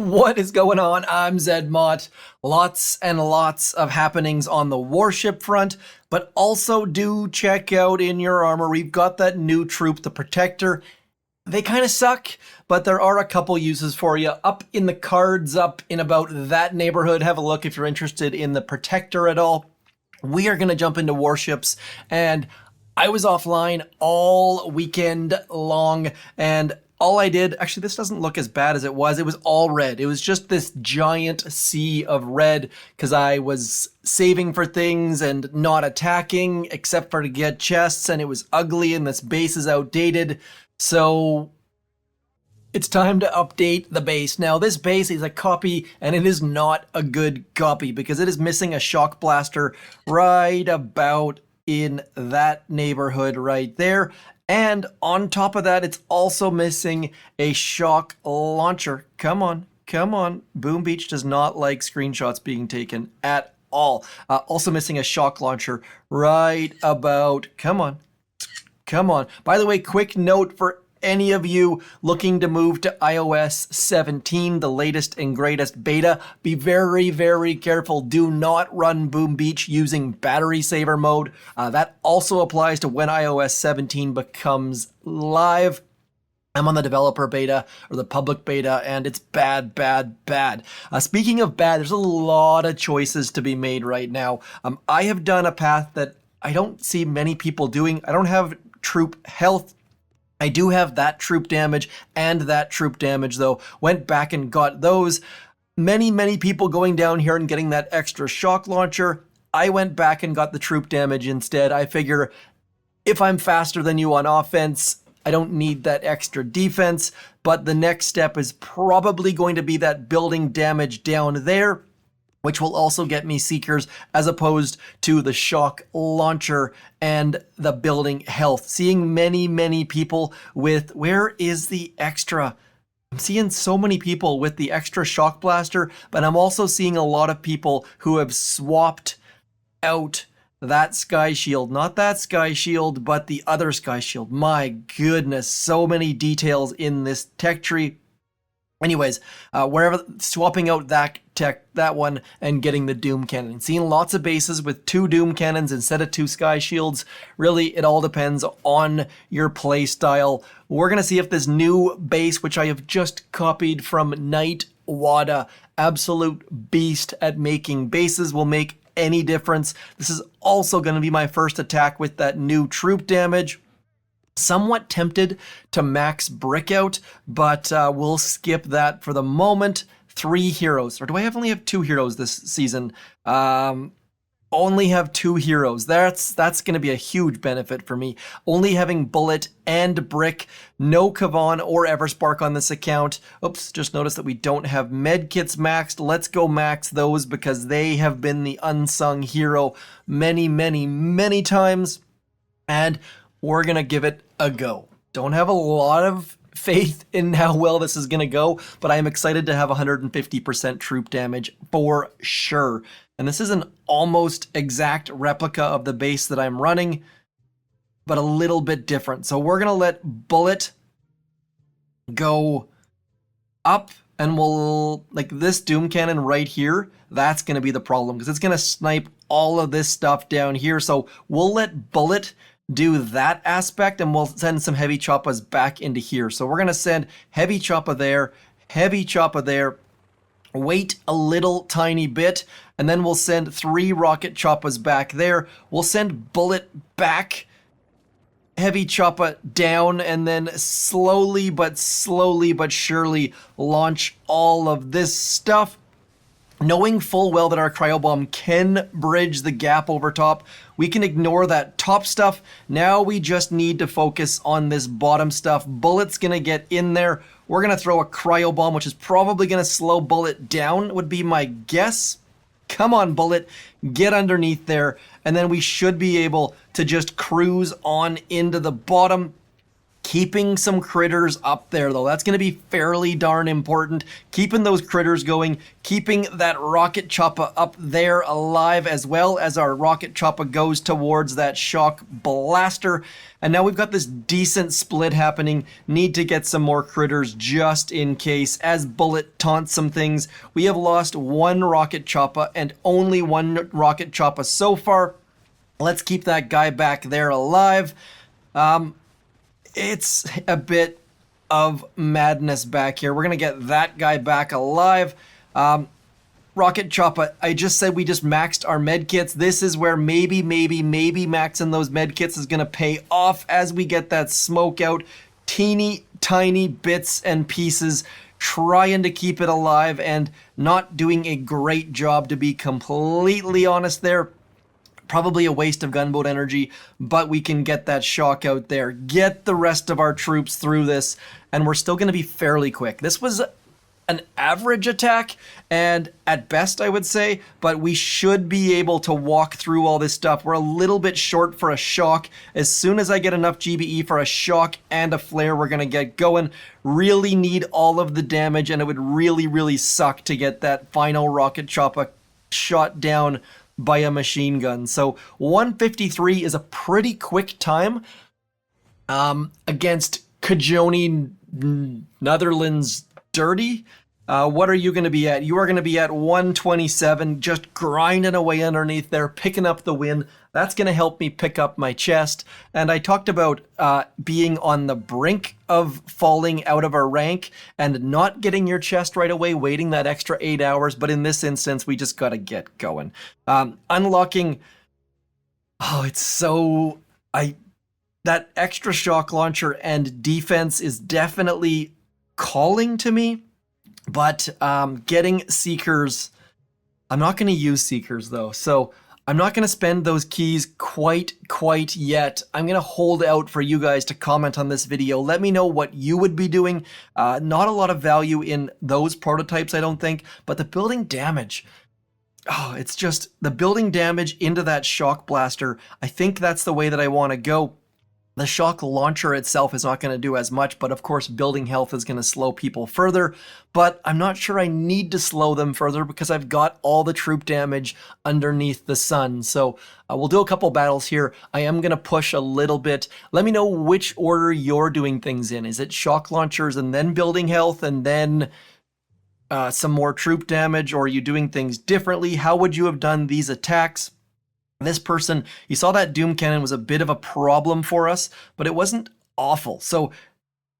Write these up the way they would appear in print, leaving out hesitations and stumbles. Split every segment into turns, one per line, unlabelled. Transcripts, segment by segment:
What is going on? I'm Zedmont. Lots and lots of happenings on the warship front, but also do check out in your armor. We've got that new troop, the Protector. They kind of suck, but there are a couple uses for you. Up in the cards, up in about that neighborhood. Have a look if you're interested in the Protector at all. We are going to jump into warships, and I was offline all weekend long, and all I did, actually this doesn't look as bad as it was all red. It was just this giant sea of red because I was saving for things and not attacking except for to get chests, and it was ugly and this base is outdated. So it's time to update the base. Now this base is a copy, and it is not a good copy because it is missing a shock blaster right about in that neighborhood right there. And on top of that, it's also missing a shock launcher. Come on, come on. Boom Beach does not like screenshots being taken at all. Also missing a shock launcher right about, come on, come on. By the way, quick note for any of you looking to move to iOS 17, the latest and greatest beta, be very, very careful. Do not run Boom Beach using battery saver mode. That also applies to when iOS 17 becomes live. I'm on the developer beta or the public beta, and it's bad, bad, bad. Speaking of bad, there's a lot of choices to be made right now. I have done a path that I don't see many people doing. I don't have troop health. I do have that troop damage and that troop damage though. Went back and got those. Many people going down here and getting that extra shock launcher. I went back and got the troop damage instead. I figure if I'm faster than you on offense, I don't need that extra defense. But the next step is probably going to be that building damage down there, which will also get me Seekers as opposed to the shock launcher and the building health. Seeing many people with, where is the extra? I'm seeing so many people with the extra shock blaster, but I'm also seeing a lot of people who have swapped out that sky shield. Not that sky shield, but the other sky shield. My goodness, so many details in this tech tree. Anyways, wherever, swapping out that tech, that one, and getting the Doom Cannon. Seeing lots of bases with 2 Doom Cannons instead of 2 Sky Shields. Really, it all depends on your play style. We're going to see if this new base, which I have just copied from Knight Wada, absolute beast at making bases, will make any difference. This is also going to be my first attack with that new troop damage. Somewhat tempted to max brick out, but we'll skip that for the moment. 3 heroes, or do I only have 2 heroes this season? Only have 2 heroes. That's going to be a huge benefit for me. Only having Bullit and Brick, no Kavan or Everspark on this account. Oops, just noticed that we don't have medkits maxed. Let's go max those because they have been the unsung hero many times. And we're going to give it a go. Don't have a lot of faith in how well this is going to go, but I am excited to have 150% troop damage for sure. And this is an almost exact replica of the base that I'm running, but a little bit different. So we're going to let Bullit go up, and we'll, like this Doom Cannon right here, that's going to be the problem because it's going to snipe all of this stuff down here. So we'll let Bullit do that aspect, and we'll send some heavy choppas back into here. So we're going to send heavy choppa there, wait a little tiny bit, and then we'll send 3 rocket choppas back there. We'll send Bullit back, heavy choppa down, and then slowly but surely launch all of this stuff. Knowing full well that our cryobomb can bridge the gap over top, we can ignore that top stuff. Now we just need to focus on this bottom stuff. Bullit's gonna get in there. We're gonna throw a cryobomb, which is probably gonna slow Bullit down, would be my guess. Come on, Bullit, get underneath there, and then we should be able to just cruise on into the bottom. Keeping some critters up there, though. That's going to be fairly darn important. Keeping those critters going, keeping that Rocket Choppa up there alive, as well as our Rocket Choppa goes towards that shock blaster. And now we've got this decent split happening. Need to get some more critters just in case. As Bullit taunts some things, we have lost one Rocket Choppa and only one Rocket Choppa so far. Let's keep that guy back there alive. It's a bit of madness back here. We're going to get that guy back alive. Rocket Choppa, I just said we just maxed our medkits. This is where maybe maxing those medkits is going to pay off as we get that smoke out. Teeny tiny bits and pieces, trying to keep it alive and not doing a great job, to be completely honest there. Probably a waste of gunboat energy, but we can get that shock out there, get the rest of our troops through this, and we're still going to be fairly quick. This was an average attack, and at best I would say, but we should be able to walk through all this stuff. We're a little bit short for a shock. As soon as I get enough GBE for a shock and a flare, we're going to get going. Really need all of the damage, and it would really suck to get that final Rocket Choppa shot down by a machine gun. So 153 is a pretty quick time against Kajoni Netherlands Dirty. What are you going to be at? You are going to be at 127, just grinding away underneath there, picking up the win. That's going to help me pick up my chest. And I talked about being on the brink of falling out of our rank and not getting your chest right away, waiting that extra 8 hours. But in this instance, we just got to get going. Unlocking... Oh, it's so... That extra shock launcher and defense is definitely calling to me. But getting Seekers... I'm not going to use Seekers, though. So I'm not going to spend those keys quite yet. I'm going to hold out for you guys to comment on this video. Let me know what you would be doing. Not a lot of value in those prototypes, I don't think. But the building damage... Oh, it's just the building damage into that shock blaster. I think that's the way that I want to go. The shock launcher itself is not going to do as much, but of course building health is going to slow people further. But I'm not sure I need to slow them further because I've got all the troop damage underneath the sun. So we'll do a couple battles here. I am going to push a little bit. Let me know which order you're doing things in. Is it shock launchers and then building health and then some more troop damage? Or are you doing things differently? How would you have done these attacks? This person, you saw that Doom Cannon was a bit of a problem for us, but it wasn't awful. So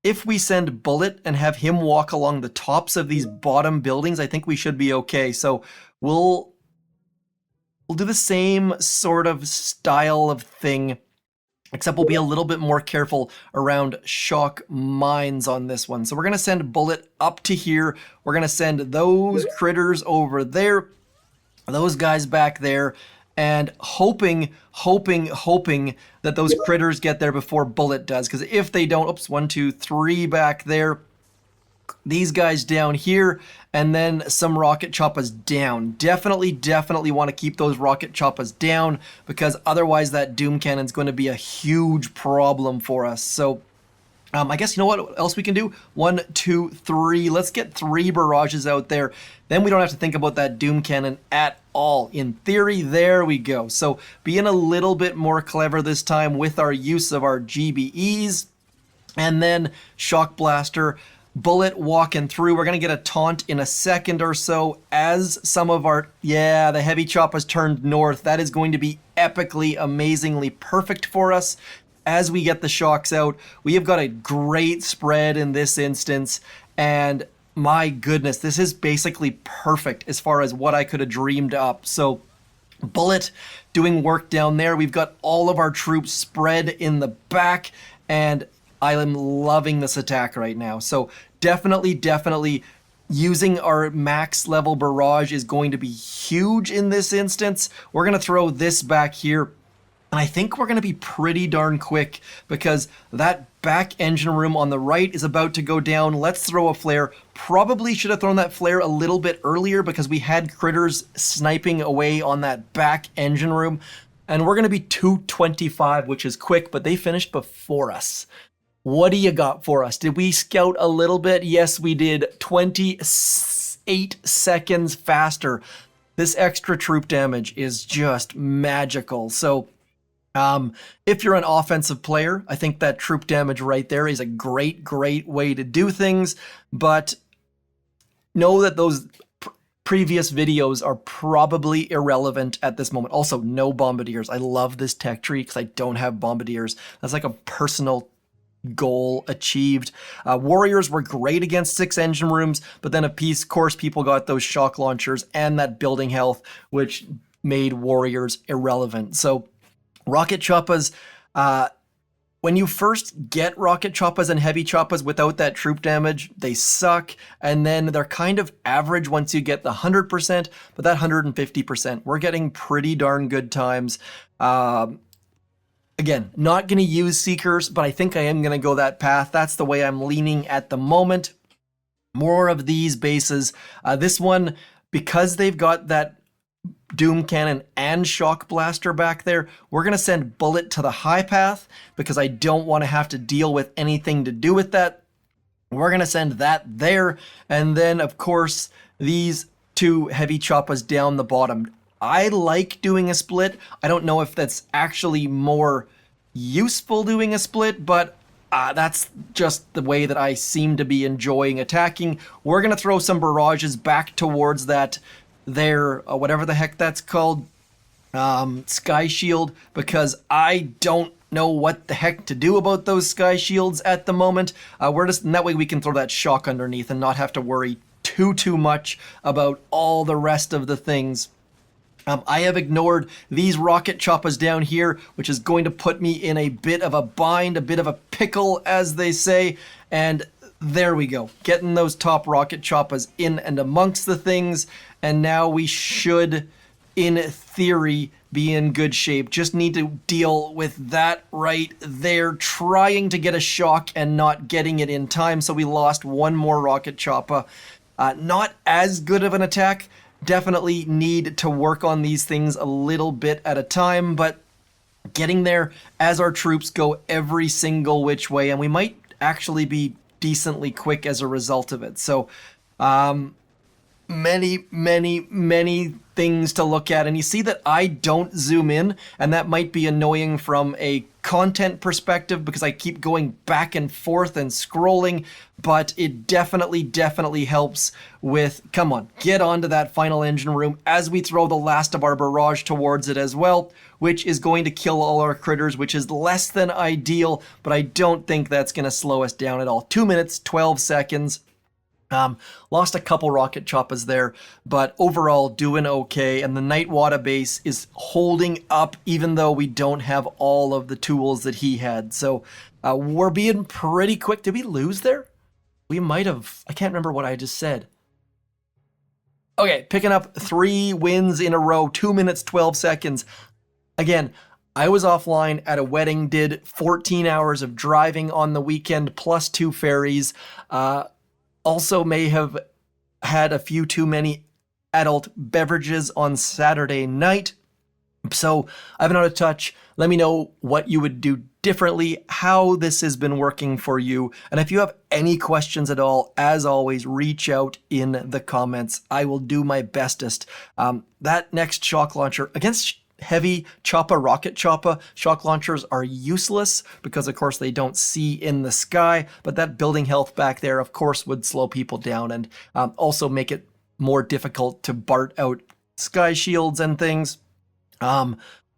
if we send Bullit and have him walk along the tops of these bottom buildings, I think we should be okay. So we'll do the same sort of style of thing, except we'll be a little bit more careful around shock mines on this one. So we're going to send Bullit up to here. We're going to send those critters over there, those guys back there, and hoping that those critters get there before Bullit does. Because if they don't, oops, 1, 2, 3 back there, these guys down here, and then some Rocket Choppas down. Definitely want to keep those Rocket Choppas down, because otherwise that Doom Cannon's going to be a huge problem for us. So I guess you know what else we can do? 1, 2, 3. Let's get 3 barrages out there. Then we don't have to think about that Doom Cannon at all. In theory, there we go. So being a little bit more clever this time with our use of our GBEs. And then Shock Blaster, Bullit walking through. We're going to get a taunt in a second or so as some of our... Yeah, the heavy Choppas turned north. That is going to be epically, amazingly perfect for us. As we get the shocks out, we have got a great spread in this instance, and my goodness, this is basically perfect as far as what I could have dreamed up. So Bullit doing work down there. We've got all of our troops spread in the back, and I am loving this attack right now. So definitely using our max level barrage is going to be huge in this instance. We're going to throw this back here. And I think we're going to be pretty darn quick because that back engine room on the right is about to go down. Let's throw a flare. Probably should have thrown that flare a little bit earlier because we had critters sniping away on that back engine room. And we're going to be 225, which is quick, but they finished before us. What do you got for us? Did we scout a little bit? Yes, we did. 28 seconds faster. This extra troop damage is just magical. So if you're an offensive player, I think that troop damage right there is a great way to do things. But know that those previous videos are probably irrelevant at this moment. Also, no bombardiers. I love this tech tree because I don't have bombardiers. That's like a personal goal achieved. Warriors were great against 6 engine rooms, but then of course people got those shock launchers and that building health, which made warriors irrelevant. So rocket choppas, when you first get rocket choppas and heavy choppas without that troop damage, they suck, and then they're kind of average once you get the 100%, but that 150%, we're getting pretty darn good times. Again, not going to use Seekers, but I think I am going to go that path. That's the way I'm leaning at the moment. More of these bases. This one, because they've got that Doom Cannon and Shock Blaster back there, we're going to send Bullit to the high path because I don't want to have to deal with anything to do with that. We're going to send that there. And then, of course, these 2 heavy choppas down the bottom. I like doing a split. I don't know if that's actually more useful doing a split, but that's just the way that I seem to be enjoying attacking. We're going to throw some barrages back towards that there, whatever the heck that's called, Sky Shield, because I don't know what the heck to do about those Sky Shields at the moment. And that way we can throw that shock underneath and not have to worry too much about all the rest of the things. I have ignored these rocket choppas down here, which is going to put me in a bit of a bind, a bit of a pickle, as they say. And there we go, getting those top rocket choppas in and amongst the things. And now we should, in theory, be in good shape. Just need to deal with that right there, trying to get a shock and not getting it in time. So we lost one more rocket choppa. Not as good of an attack. Definitely need to work on these things a little bit at a time, but getting there as our troops go every single which way, and we might actually be decently quick as a result of it. So many things to look at, and you see that I don't zoom in, and that might be annoying from a content perspective because I keep going back and forth and scrolling, but it definitely helps with, come on, get onto that final engine room as we throw the last of our barrage towards it as well, which is going to kill all our critters, which is less than ideal, but I don't think that's going to slow us down at all. 2 minutes, 12 seconds. Lost a couple rocket choppas there, but overall doing okay. And the Nightwada base is holding up even though we don't have all of the tools that he had. So we're being pretty quick. Did we lose there? We might have. I can't remember what I just said. Okay, picking up 3 wins in a row, 2 minutes, 12 seconds. Again, I was offline at a wedding, did 14 hours of driving on the weekend, plus 2 ferries. Also may have had a few too many adult beverages on Saturday night. So I've been out of touch. Let me know what you would do differently, how this has been working for you. And if you have any questions at all, as always, reach out in the comments. I will do my bestest. That next shock launcher against heavy Choppa Rocket Choppa, shock launchers are useless because of course they don't see in the sky, but that building health back there of course would slow people down and also make it more difficult to BART out sky shields and things.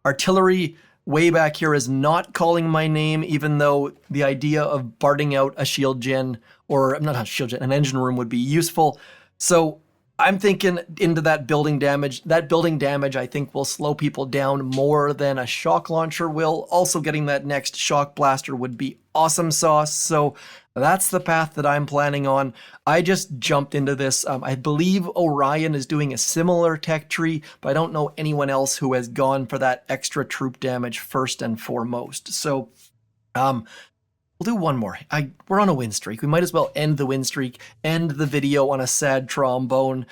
Artillery way back here is not calling my name, even though the idea of BARTing out a shield gen, or not a shield gen, an engine room would be useful. So I'm thinking into that building damage. That building damage, I think, will slow people down more than a shock launcher will. Also, getting that next shock blaster would be awesome sauce. So that's the path that I'm planning on. I just jumped into this. I believe Orion is doing a similar tech tree, but I don't know anyone else who has gone for that extra troop damage first and foremost. So, we'll do one more. We're on a win streak. We might as well end the win streak, end the video on a sad trombone.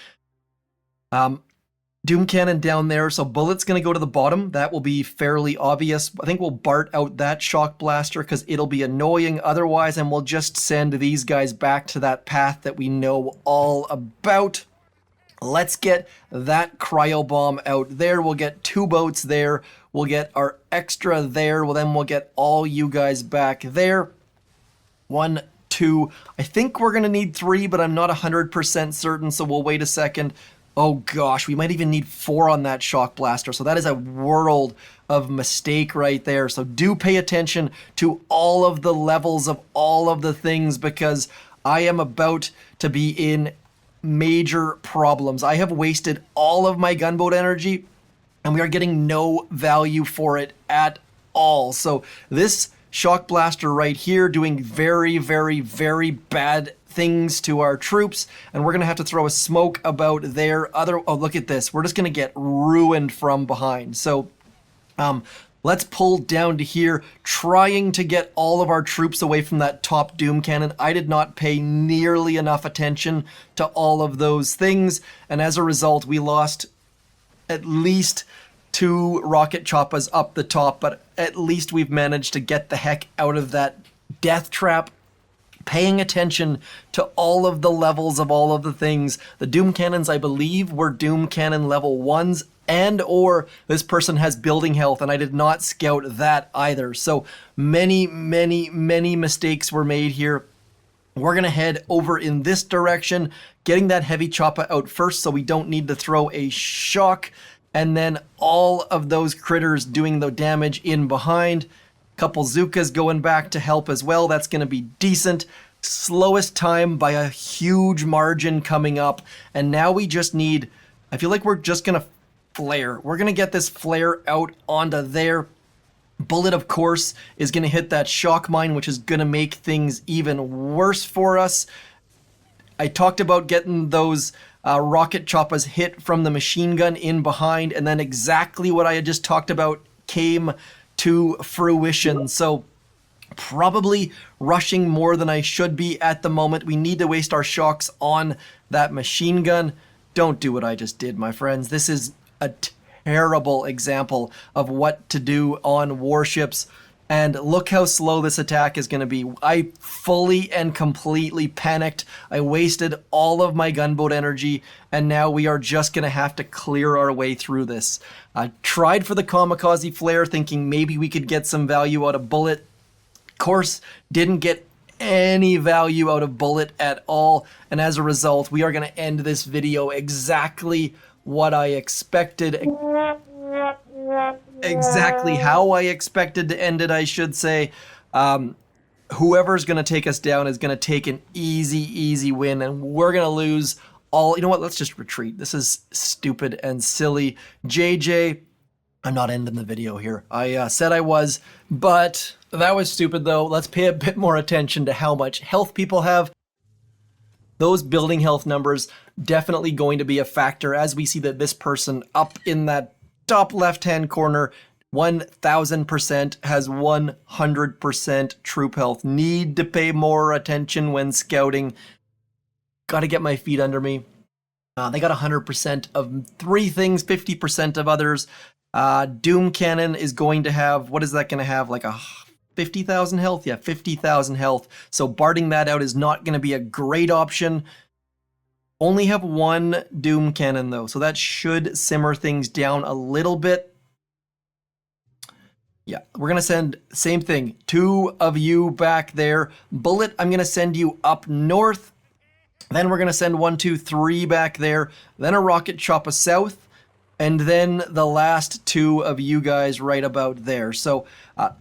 Doom Cannon down there, so Bullit's going to go to the bottom. That will be fairly obvious. I think we'll Bart out that Shock Blaster because it'll be annoying otherwise, and we'll just send these guys back to that path that we know all about. Let's get that Cryo Bomb out there. We'll get 2 boats there. We'll get our extra there. Well, then we'll get all you guys back there. 1, 2. I think we're going to need 3, but I'm not 100% certain, so we'll wait a second. Oh gosh, we might even need 4 on that Shock Blaster. So that is a world of mistake right there. So do pay attention to all of the levels of all of the things because I am about to be in major problems. I have wasted all of my gunboat energy and we are getting no value for it at all. So this Shock Blaster right here doing very, very, very bad things to our troops, and we're gonna have to throw a smoke about their other. Oh, look at this. We're just gonna get ruined from behind. So let's pull down to here, trying to get all of our troops away from that top Doom Cannon. I did not pay nearly enough attention to all of those things, and as a result, we lost at least 2 Rocket Choppas up the top, but at least we've managed to get the heck out of that death trap. Paying attention to all of the levels of all of the things. The Doom Cannons, I believe, were Doom Cannon level 1s, and or this person has building health, and I did not scout that either. So many, many, many mistakes were made here. We're going to head over in this direction, getting that heavy Choppa out first so we don't need to throw a shock, and then all of those critters doing the damage in behind. Couple Zukas going back to help as well. That's going to be decent. Slowest time by a huge margin coming up. And now we just need, I feel like we're just going to flare. We're going to get this flare out onto there. Bullit, of course, is going to hit that shock mine, which is going to make things even worse for us. I talked about getting those rocket choppas hit from the machine gun in behind, and then exactly what I had just talked about came to fruition. So probably rushing more than I should be at the moment. We need to waste our shocks on that machine gun. Don't do what I just did, my friends. This is a terrible example of what to do on warships. And look how slow this attack is going to be. I fully and completely panicked. I wasted all of my gunboat energy, and now we are just going to have to clear our way through this. I tried for the kamikaze flare, thinking maybe we could get some value out of Bullit. Of course, didn't get any value out of Bullit at all, and as a result, we are going to end this video exactly what I expected. Exactly how I expected to end it, I should say. Whoever's going to take us down is going to take an easy win, and we're going to lose all. You know what? Let's just retreat. This is stupid and silly. JJ, I'm not ending the video here. I said I was, but that was stupid, though. Let's pay a bit more attention to how much health people have. Those building health numbers definitely going to be a factor as we see that this person up in that top left-hand corner, 1000% has 100% troop health. Need to pay more attention when scouting. Got to get my feet under me. They got 100% of 3 things, 50% of others. Doom Cannon is going to have, what is that going to have, like a 50,000 health? Yeah, 50,000 health. So barting that out is not going to be a great option. Only have 1 Doom Cannon though, so that should simmer things down a little bit. Yeah, we're going to send, same thing, 2 of you back there. Bullit, I'm going to send you up north. Then we're going to send 1, 2, 3 back there. Then a Rocket Choppa south. And then the last 2 of you guys right about there. So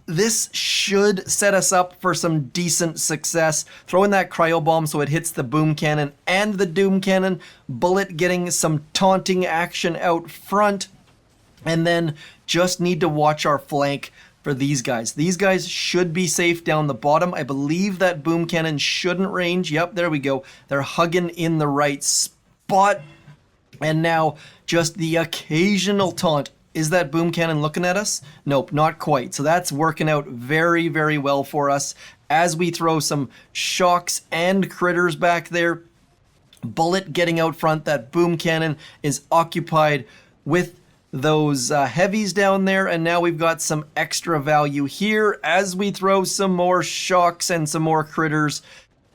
this should set us up for some decent success. Throw in that cryo bomb so it hits the boom cannon and the doom cannon. Bullit getting some taunting action out front. And then just need to watch our flank for these guys. These guys should be safe down the bottom. I believe that boom cannon shouldn't range. Yep, there we go. They're hugging in the right spot. And now just the occasional taunt. Is that boom cannon looking at us? Nope, not quite. So that's working out very, very well for us as we throw some shocks and critters back there. Bullit getting out front. That boom cannon is occupied with those heavies down there, and now we've got some extra value here as we throw some more shocks and some more critters.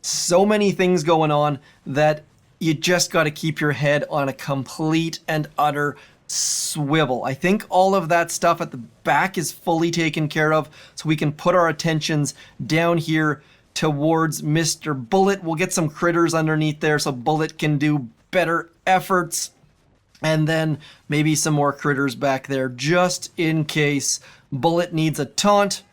So many things going on that you just got to keep your head on a complete and utter swivel. I think all of that stuff at the back is fully taken care of, so we can put our attentions down here towards Mr. Bullit. We'll get some critters underneath there so Bullit can do better efforts. And then maybe some more critters back there just in case Bullit needs a taunt.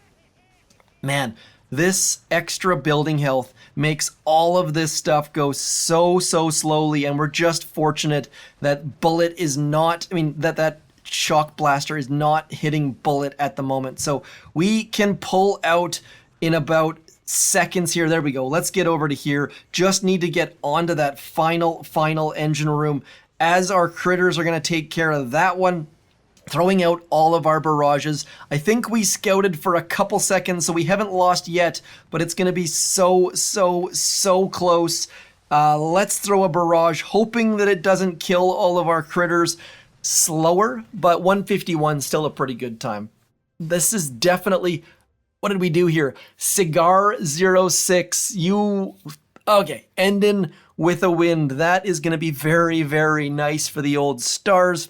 Man, this extra building health makes all of this stuff go so slowly, and we're just fortunate that Bullit is not, that shock blaster is not hitting Bullit at the moment. So we can pull out in about seconds here. There we go. Let's get over to here. Just need to get onto that final engine room as our critters are going to take care of that one, throwing out all of our barrages. I think we scouted for a couple seconds, so we haven't lost yet, but it's going to be so close. Let's throw a barrage, hoping that it doesn't kill all of our critters. Slower, but 151 still a pretty good time. This is definitely, what did we do here? Cigar 06, okay, ending with a win. That is going to be very nice for the old stars.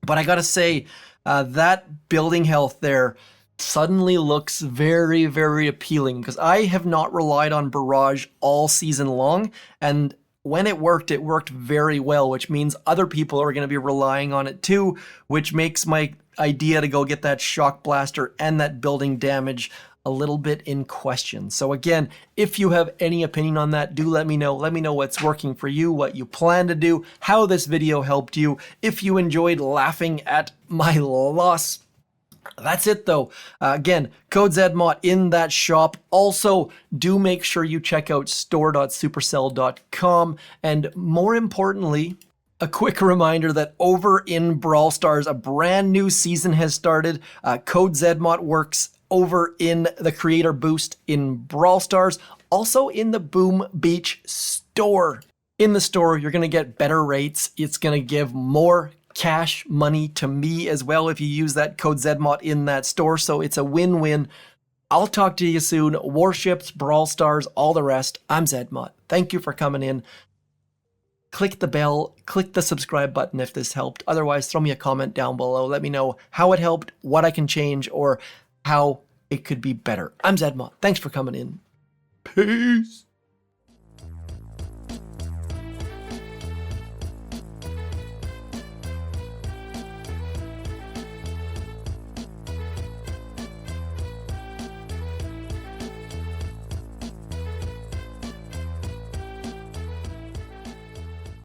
But I gotta say, that building health there suddenly looks very appealing, because I have not relied on barrage all season long, and when it worked very well, which means other people are going to be relying on it too, which makes my idea to go get that shock blaster and that building damage a little bit in question. So again, if you have any opinion on that, do let me know. Let me know what's working for you, what you plan to do, how this video helped you, if you enjoyed laughing at my loss. That's it though. Again, code ZMOT in that shop. Also, do make sure you check out store.supercell.com. And more importantly, a quick reminder that over in Brawl Stars, a brand new season has started. Code ZMOT works over in the Creator Boost in Brawl Stars, also in the Boom Beach store. In the store, you're going to get better rates. It's going to give more cash money to me as well if you use that code ZMOT in that store, so it's a win-win. I'll talk to you soon. Warships, Brawl Stars, all the rest. I'm ZMOT. Thank you for coming in. Click the bell, click the subscribe button if this helped. Otherwise, throw me a comment down below. Let me know how it helped, what I can change, or how it could be better. I'm ZMOT. Thanks for coming in. Peace.